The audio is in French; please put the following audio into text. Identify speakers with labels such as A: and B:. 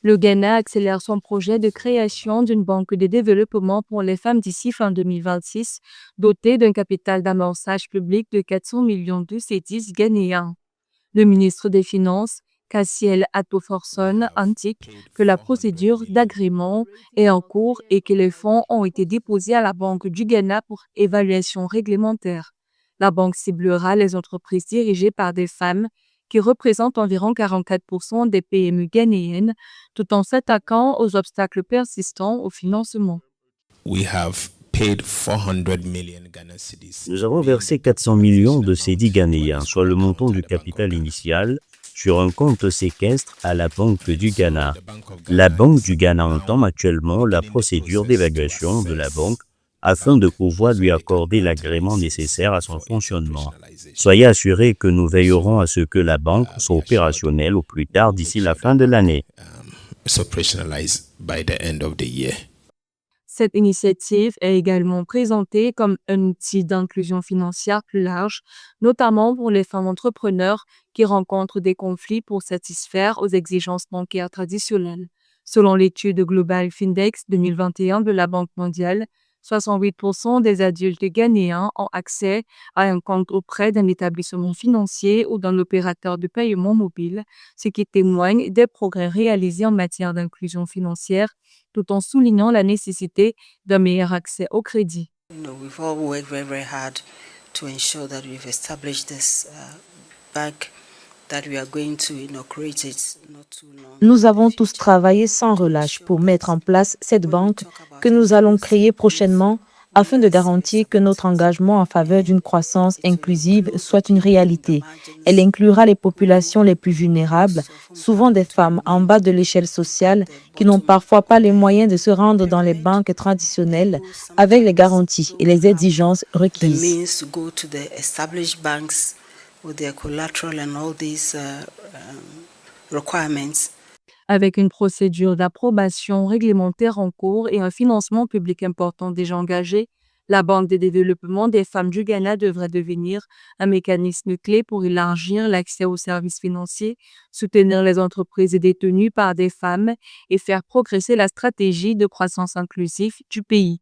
A: Le Ghana accélère son projet de création d'une banque de développement pour les femmes d'ici fin 2026, dotée d'un capital d'amorçage public de 400 millions de cédis ghanéens. Le ministre des Finances, Cassiel Atto-Forson, indique que la procédure d'agrément est en cours et que les fonds ont été déposés à la Banque du Ghana pour évaluation réglementaire. La banque ciblera les entreprises dirigées par des femmes qui représentent environ 44% des PME ghanéennes, tout en s'attaquant aux obstacles persistants au financement.
B: Nous avons versé 400 millions de cédis ghanéens, soit le montant du capital initial, sur un compte séquestre à la Banque du Ghana. La Banque du Ghana entame actuellement la procédure d'évaluation de la banque afin de pouvoir lui accorder l'agrément nécessaire à son fonctionnement. Soyez assurés que nous veillerons à ce que la banque soit opérationnelle au plus tard d'ici la fin de l'année.
A: Cette initiative est également présentée comme un outil d'inclusion financière plus large, notamment pour les femmes entrepreneurs qui rencontrent des conflits pour satisfaire aux exigences bancaires traditionnelles. Selon l'étude Global Findex 2021 de la Banque mondiale, 68% des adultes ghanéens ont accès à un compte auprès d'un établissement financier ou d'un opérateur de paiement mobile, ce qui témoigne des progrès réalisés en matière d'inclusion financière, tout en soulignant la nécessité d'un meilleur accès au crédit.
C: We've all worked very, very hard to ensure that we've established this bank, that we are going to inaugurate it not too long.
D: Nous avons tous travaillé sans relâche pour mettre en place cette banque que nous allons créer prochainement afin de garantir que notre engagement en faveur d'une croissance inclusive soit une réalité. Elle inclura les populations les plus vulnérables, souvent des femmes en bas de l'échelle sociale qui n'ont parfois pas les moyens de se rendre dans les banques traditionnelles avec les garanties et les exigences requises.
A: Avec une procédure d'approbation réglementaire en cours et un financement public important déjà engagé, la Banque de développement des femmes du Ghana devrait devenir un mécanisme clé pour élargir l'accès aux services financiers, soutenir les entreprises détenues par des femmes et faire progresser la stratégie de croissance inclusive du pays.